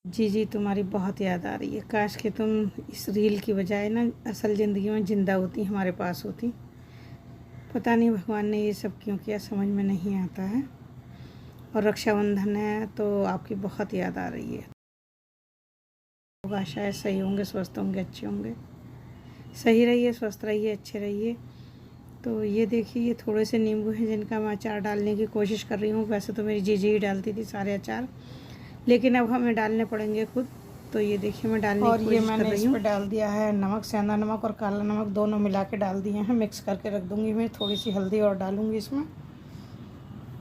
जी जी, तुम्हारी बहुत याद आ रही है। काश कि तुम इस रील की बजाय ना असल ज़िंदगी में ज़िंदा होती, हमारे पास होती। पता नहीं भगवान ने ये सब क्यों किया, समझ में नहीं आता है। और रक्षाबंधन है तो आपकी बहुत याद आ रही है। होगा शायद सही होंगे, स्वस्थ होंगे, अच्छे होंगे। सही रहिए, स्वस्थ रहिए, अच्छे रहिए। तो ये देखिए, ये थोड़े से नींबू हैं जिनका मैं अचार डालने की कोशिश कर रही हूँ। वैसे तो मेरी जीजी ही डालती थी सारे अचार, लेकिन अब हमें डालने पड़ेंगे खुद। तो ये देखिए मैं डालने की कोशिश कर रही हूँ। और ये मैंने इस पर डाल दिया है नमक, सेंधा नमक और काला नमक दोनों मिला के डाल दिए हैं। मिक्स करके रख दूँगी मैं। थोड़ी सी हल्दी और डालूँगी इसमें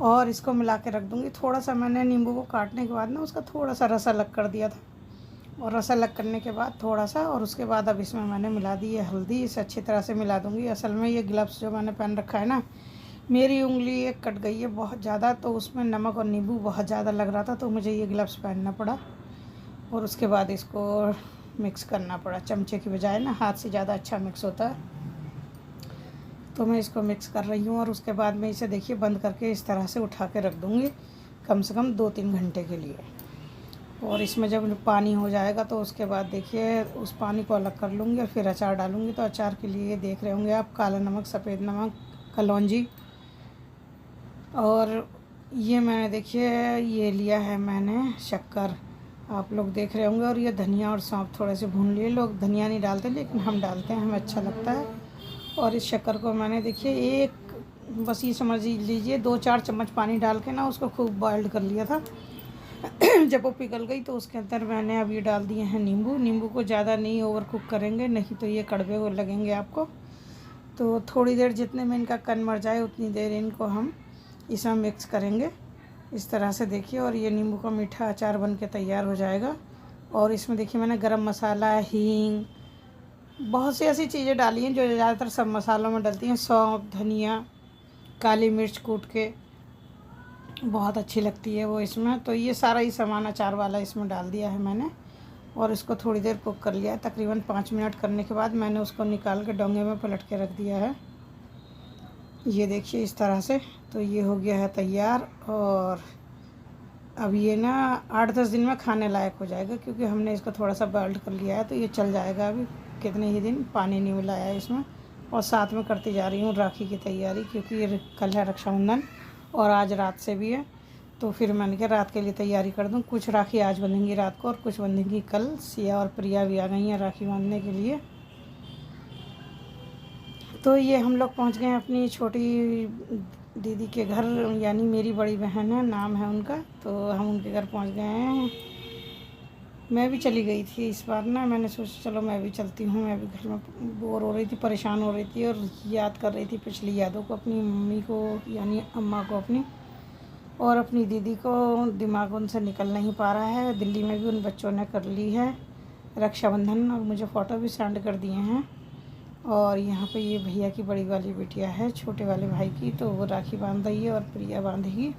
और इसको मिला के रख दूँगी। थोड़ा सा मैंने नींबू को काटने के बाद ना उसका थोड़ा सा रस अलग कर दिया था, और रस अलग करने के बाद थोड़ा सा, और उसके बाद अब इसमें मैंने मिला दी है हल्दी। इसे अच्छी तरह से मिला दूँगी। असल में ये ग्लव्स जो मैंने पहन रखा है ना, मेरी उंगली एक कट गई है बहुत ज़्यादा, तो उसमें नमक और नींबू बहुत ज़्यादा लग रहा था, तो मुझे ये ग्लव्स पहनना पड़ा। और उसके बाद इसको मिक्स करना पड़ा। चमचे की बजाय ना हाथ से ज़्यादा अच्छा मिक्स होता है। तो मैं इसको मिक्स कर रही हूँ और उसके बाद मैं इसे देखिए बंद करके इस तरह से उठा के रख दूँगी कम से कम 2-3 घंटे के लिए। और इसमें जब पानी हो जाएगा तो उसके बाद देखिए उस पानी को अलग कर लूँगी और फिर अचार डालूँगी। तो अचार के लिए देख रहे होंगे आप, काला नमक, सफ़ेद नमक, कलौंजी, और ये मैंने देखिए ये लिया है मैंने शक्कर, आप लोग देख रहे होंगे। और ये धनिया और सौंफ थोड़े से भून लिए। लोग धनिया नहीं डालते लेकिन हम डालते हैं, हमें अच्छा लगता है। और इस शक्कर को मैंने देखिए बस ये समझ लीजिए 2-4 चम्मच पानी डाल के ना उसको खूब बॉइल्ड कर लिया था। जब वो पिघल गई तो उसके अंदर मैंने अब ये डाल दिए हैं नींबू। नींबू को ज़्यादा नहीं ओवर कुक करेंगे, नहीं तो ये कड़वे वो लगेंगे आपको। तो थोड़ी देर, जितने में इनका कन मर जाए उतनी देर इनको हम इसमें मिक्स करेंगे इस तरह से देखिए। और ये नींबू का मीठा अचार बन के तैयार हो जाएगा। और इसमें देखिए मैंने गरम मसाला, हींग, बहुत सी ऐसी चीज़ें डाली हैं जो ज़्यादातर सब मसालों में डलती हैं। सौंफ, धनिया, काली मिर्च कूट के बहुत अच्छी लगती है वो इसमें। तो ये सारा ही सामान अचार वाला इसमें डाल दिया है मैंने, और इसको थोड़ी देर कुक कर लिया है। तकरीबन 5 मिनट करने के बाद मैंने उसको निकाल के डोंगे में पलट के रख दिया है। ये देखिए इस तरह से। तो ये हो गया है तैयार। और अब ये ना 8-10 दिन में खाने लायक हो जाएगा, क्योंकि हमने इसको थोड़ा सा बॉइल्ड कर लिया है। तो ये चल जाएगा अभी कितने ही दिन, पानी नहीं मिलाया है इसमें। और साथ में करती जा रही हूँ राखी की तैयारी, क्योंकि ये कल है रक्षाबंधन और आज रात से भी है। तो फिर मैंने कहा रात के लिए तैयारी कर दूँ। कुछ राखी आज बंधेंगी रात को और कुछ बंधेंगी कल। सिया और प्रिया भी आ गई हैं राखी बांधने के लिए। तो ये हम लोग पहुंच गए हैं अपनी छोटी दीदी के घर, यानी मेरी बड़ी बहन है, नाम है उनका। तो हम उनके घर पहुंच गए हैं। मैं भी चली गई थी इस बार ना, मैंने सोचा चलो मैं भी चलती हूँ। मैं भी घर में बोर हो रही थी, परेशान हो रही थी और याद कर रही थी पिछली यादों को, अपनी मम्मी को यानी अम्मा को अपनी, और अपनी दीदी को। दिमाग उनसे निकल नहीं पा रहा है। दिल्ली में भी उन बच्चों ने कर ली है रक्षाबंधन और मुझे फ़ोटो भी सेंड कर दिए हैं। और यहाँ पे ये भैया की बड़ी वाली बिटिया है छोटे वाले भाई की, तो वो राखी बांध रही है और प्रिया बांधेगी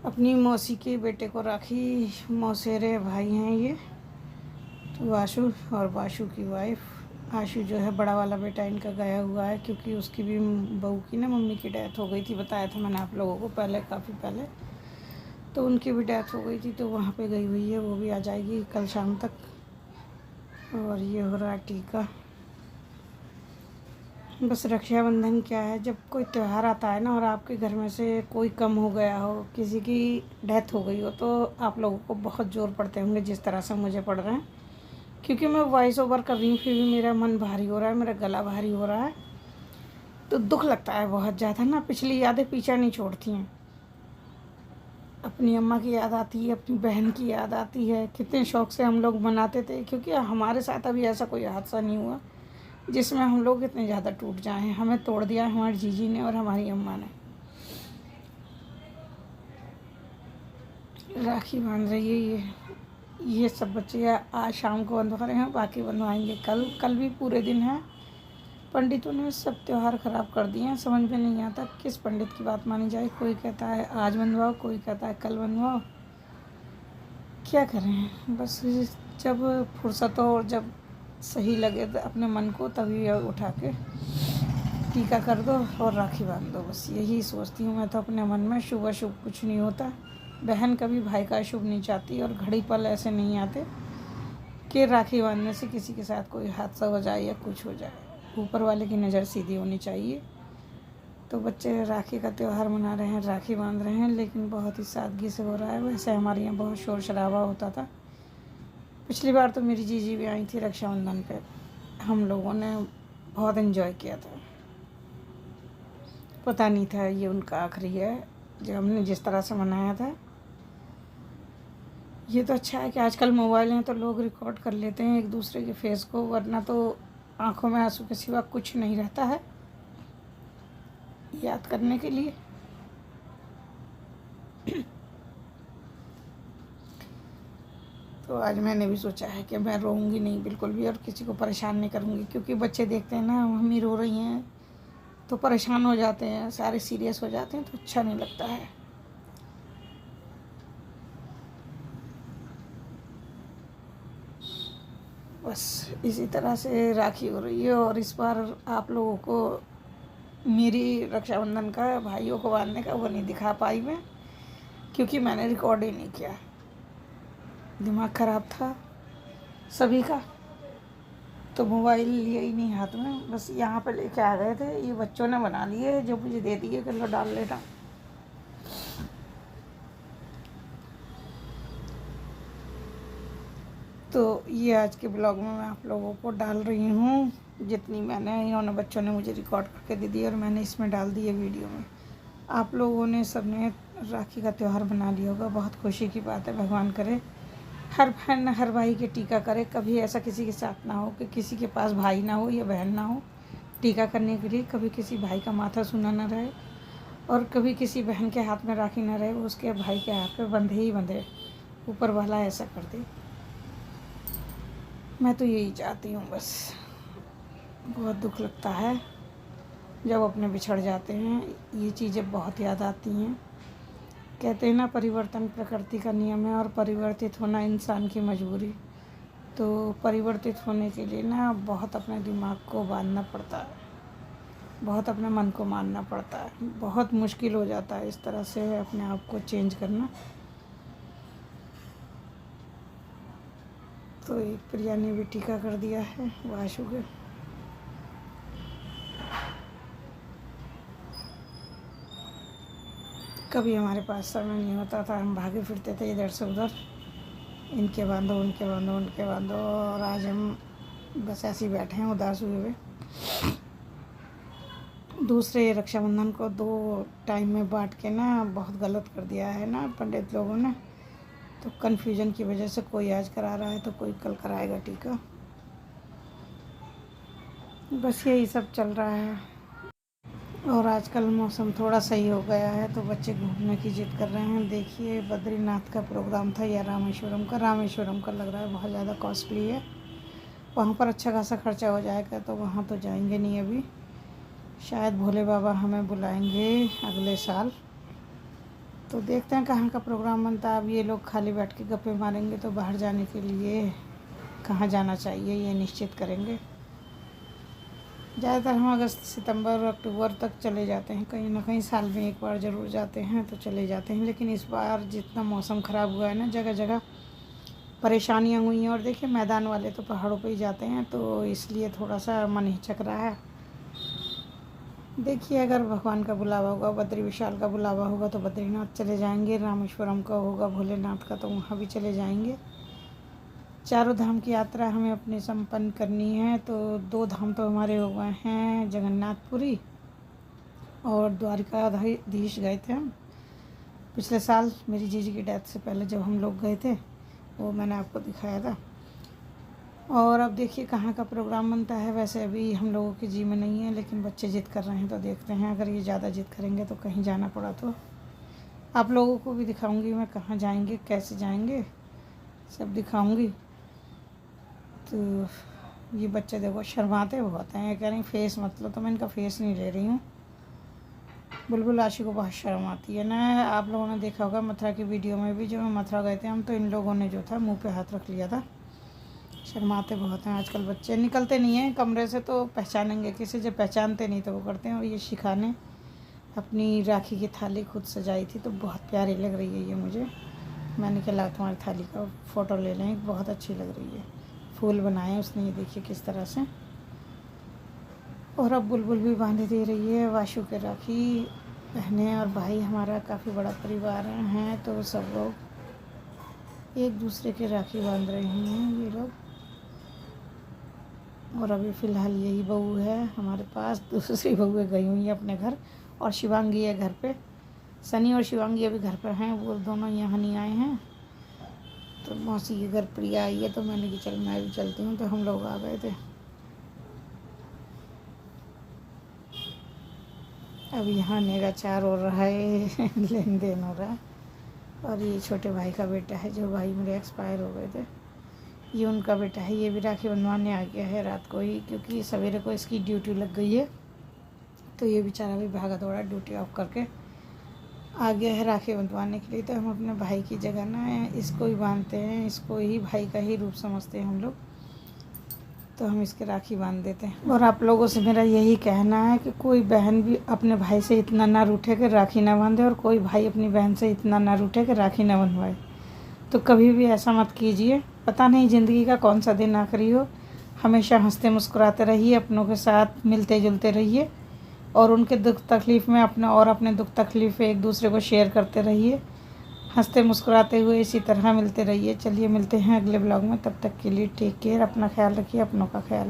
अपनी मौसी के बेटे को राखी। मौसेरे भाई हैं ये। तो आशु और बाशु की वाइफ। आशु जो है बड़ा वाला बेटा इनका गया हुआ है, क्योंकि उसकी भी बहू की ना मम्मी की डेथ हो गई थी, बताया था मैंने आप लोगों को पहले, काफ़ी पहले। तो उनकी भी डेथ हो गई थी, तो वहाँ पे गई हुई है। वो भी आ जाएगी कल शाम तक। और ये हो रहा है टीका। बस रक्षाबंधन क्या है, जब कोई त्यौहार आता है ना और आपके घर में से कोई कम हो गया हो, किसी की डेथ हो गई हो, तो आप लोगों को बहुत ज़ोर पड़ते होंगे जिस तरह से मुझे पड़ रहे हैं। क्योंकि मैं वॉइस ओवर कर रही हूँ फिर भी मेरा मन भारी हो रहा है, मेरा गला भारी हो रहा है। तो दुख लगता है बहुत ज़्यादा ना। पिछली यादें पीछा नहीं छोड़ती हैं। अपनी अम्मा की याद आती है, अपनी बहन की याद आती है। कितने शौक़ से हम लोग मनाते थे, क्योंकि हमारे साथ अभी ऐसा कोई हादसा नहीं हुआ जिसमें हम लोग इतने ज़्यादा टूट जाए हैं। हमें तोड़ दिया है हमारी जीजी ने और हमारी अम्मा ने। राखी बांध रही है ये सब बच्चे आज शाम को बंधवा रहे हैं, बाकी बंधवाएंगे कल। कल भी पूरे दिन है। पंडितों ने सब त्यौहार ख़राब कर दिए हैं। समझ में नहीं आता किस पंडित की बात मानी जाए। कोई कहता है आज बंधवाओ, कोई कहता है कल बंधवाओ। क्या करें, बस जब फुर्सत हो और जब सही लगे तो अपने मन को, तभी उठा के टीका कर दो और राखी बांध दो। बस यही सोचती हूँ मैं तो अपने मन में। शुभ अशुभ कुछ नहीं होता, बहन कभी भाई का शुभ नहीं चाहती, और घड़ी पल ऐसे नहीं आते कि राखी बांधने से किसी के साथ कोई हादसा हो जाए या कुछ हो जाए। ऊपर वाले की नज़र सीधी होनी चाहिए। तो बच्चे राखी का त्यौहार मना रहे हैं, राखी बांध रहे हैं, लेकिन बहुत ही सादगी से हो रहा है। वैसे हमारे यहाँ बहुत शोर शराबा होता था। पिछली बार तो मेरी जीजी भी आई थी रक्षाबंधन पे, हम लोगों ने बहुत एंजॉय किया था। पता नहीं था ये उनका आखिरी है जो हमने जिस तरह से मनाया था। ये तो अच्छा है कि आजकल मोबाइल हैं तो लोग रिकॉर्ड कर लेते हैं एक दूसरे के फेस को, वरना तो आंखों में आंसू के सिवा कुछ नहीं रहता है याद करने के लिए। तो आज मैंने भी सोचा है कि मैं रोऊंगी नहीं बिल्कुल भी, और किसी को परेशान नहीं करूंगी, क्योंकि बच्चे देखते हैं ना मम्मी रो रही हैं तो परेशान हो जाते हैं, सारे सीरियस हो जाते हैं, तो अच्छा नहीं लगता है। बस इसी तरह से राखी हो रही है। और इस बार आप लोगों को मेरी रक्षाबंधन का भाइयों को बांधने का वो नहीं दिखा पाई मैं, क्योंकि मैंने रिकॉर्ड ही नहीं किया। दिमाग ख़राब था सभी का, तो मोबाइल लिए ही नहीं हाथ में, बस यहाँ पे लेके आ गए थे। ये बच्चों ने बना लिए जो मुझे दे दिए कि लो डाल लेना। तो ये आज के ब्लॉग में मैं आप लोगों को डाल रही हूँ, जितनी मैंने इन्होंने बच्चों ने मुझे रिकॉर्ड करके दे दी और मैंने इसमें डाल दी है वीडियो में। आप लोगों ने सबने राखी का त्यौहार मना लिया होगा, बहुत खुशी की बात है। भगवान करे हर बहन हर भाई के टीका करे, कभी ऐसा किसी के साथ ना हो कि किसी के पास भाई ना हो या बहन ना हो टीका करने के लिए, कभी किसी भाई का माथा सुना ना रहे, और कभी किसी बहन के हाथ में राखी ना रहे, उसके भाई के हाथ पे बंधे ही बंधे। ऊपर वाला ऐसा कर दे, मैं तो यही चाहती हूँ बस। बहुत दुख लगता है जब अपने बिछड़ जाते हैं, ये चीज़ें बहुत याद आती हैं। कहते हैं ना परिवर्तन प्रकृति का नियम है और परिवर्तित होना इंसान की मजबूरी। तो परिवर्तित होने के लिए ना बहुत अपने दिमाग को बांधना पड़ता है, बहुत अपने मन को मानना पड़ता है, बहुत मुश्किल हो जाता है इस तरह से अपने आप को चेंज करना। तो एक प्रिया ने भी टीका कर दिया है वाशु के। कभी हमारे पास समय नहीं होता था, हम भागे फिरते थे इधर से उधर, इनके बांधो उनके बांधो उनके बांधो, और आज हम बस ऐसे ही बैठे हैं उदास हुए हुए। दूसरे रक्षाबंधन को 2 टाइम में बांट के ना बहुत गलत कर दिया है ना पंडित लोगों ने। तो कन्फ्यूजन की वजह से कोई आज करा रहा है तो कोई कल कराएगा टीका। बस यही सब चल रहा है। और आजकल मौसम थोड़ा सही हो गया है तो बच्चे घूमने की जिद कर रहे हैं। देखिए बद्रीनाथ का प्रोग्राम था या रामेश्वरम का लग रहा है बहुत ज़्यादा कॉस्टली है। वहाँ पर अच्छा खासा खर्चा हो जाएगा, तो वहाँ तो जाएंगे नहीं अभी। शायद भोले बाबा हमें बुलाएंगे अगले साल, तो देखते हैं कहाँ का प्रोग्राम बनता है। अब ये लोग खाली बैठ के गप्पे मारेंगे तो बाहर जाने के लिए कहाँ जाना चाहिए ये निश्चित करेंगे। ज़्यादातर हम अगस्त सितंबर अक्टूबर तक चले जाते हैं, कहीं ना कहीं साल में एक बार ज़रूर जाते हैं तो चले जाते हैं। लेकिन इस बार जितना मौसम ख़राब हुआ है ना, जगह जगह परेशानियां हुई हैं। और देखिए मैदान वाले तो पहाड़ों पे ही जाते हैं, तो इसलिए थोड़ा सा मन हिचक रहा है। देखिए अगर भगवान का बुलावा होगा, बद्री विशाल का बुलावा होगा तो बद्रीनाथ चले जाएंगे, रामेश्वरम का होगा भोलेनाथ का तो वहाँ भी चले जाएंगे। चारों धाम की यात्रा हमें अपने संपन्न करनी है, तो 2 धाम तो हमारे हो गए हैं, जगन्नाथपुरी और द्वारिकाधीश गए थे हम पिछले साल। मेरी जीजी की डेथ से पहले जब हम लोग गए थे, वो मैंने आपको दिखाया था। और अब देखिए कहाँ का प्रोग्राम बनता है। वैसे अभी हम लोगों के जी में नहीं है, लेकिन बच्चे जिद कर रहे हैं तो देखते हैं। अगर ये ज़्यादा जिद करेंगे तो कहीं जाना पड़ा तो आप लोगों को भी दिखाऊंगी मैं, कहाँ जाएंगे कैसे जाएंगे सब दिखाऊंगी। तो ये बच्चे देखो शर्माते बहुत हैं, कह रही फेस मत लो, तो मैं इनका फेस नहीं ले रही हूँ। बुलबुल आशी को बहुत शर्म आती है ना। आप लोगों ने देखा होगा मथुरा की वीडियो में भी, जब हम मथुरा गए थे हम, तो इन लोगों ने जो था मुंह पे हाथ रख लिया था। शर्माते बहुत हैं आजकल बच्चे, निकलते नहीं हैं कमरे से तो पहचानेंगे किसी, जब पहचानते नहीं तो वो करते हैं। और ये शिखाने अपनी राखी की थाली खुद सजाई थी, तो बहुत प्यारी लग रही है ये मुझे। मैंने कहा तुम्हारी थाली का फ़ोटो ले लें, बहुत अच्छी लग रही है। फूल बनाए उसने, ये देखिए किस तरह से। और अब बुलबुल भी बांध दे रही है वाशु के राखी। बहनें और भाई हमारा काफ़ी बड़ा परिवार हैं, तो सब लोग एक दूसरे के राखी बांध रहे हैं ये लोग। और अभी फ़िलहाल यही बहू है हमारे पास, दूसरी बहू गई हुई है अपने घर, और शिवांगी है घर पे। सनी और शिवांगी अभी घर पर हैं, वो दोनों यहाँ नहीं आए हैं। तो मौसी के घर प्रिया आई है, तो मैंने कि चल मैं भी चलती हूँ, तो हम लोग आ गए थे। अब यहाँ नेगाचार हो रहा है लेन देन हो रहा है। और ये छोटे भाई का बेटा है, जो भाई मेरे एक्सपायर हो गए थे, ये उनका बेटा है। ये भी राखी बंधवाने आ गया है रात को ही, क्योंकि सवेरे को इसकी ड्यूटी लग गई है। तो ये बेचारा भी भागा दौड़ा ड्यूटी ऑफ करके आ गया है राखी बंधवाने के लिए। तो हम अपने भाई की जगह ना इसको ही बांधते हैं, इसको ही भाई का ही रूप समझते हैं हम लोग, तो हम इसके राखी बांध देते हैं। और आप लोगों से मेरा यही कहना है कि कोई बहन भी अपने भाई से इतना ना रूठे कि राखी ना बांधे, और कोई भाई अपनी बहन से इतना ना रूठे कि राखी ना बंधवाए। तो कभी भी ऐसा मत कीजिए। पता नहीं ज़िंदगी का कौन सा दिन आखिरी हो। हमेशा हंसते मुस्कुराते रहिए, अपनों के साथ मिलते जुलते रहिए, और उनके दुख तकलीफ़ में अपने दुख तकलीफ़ एक दूसरे को शेयर करते रहिए। हंसते मुस्कुराते हुए इसी तरह मिलते रहिए। चलिए मिलते हैं अगले ब्लॉग में, तब तक के लिए टेक केयर, अपना ख्याल रखिए, अपनों का ख्याल।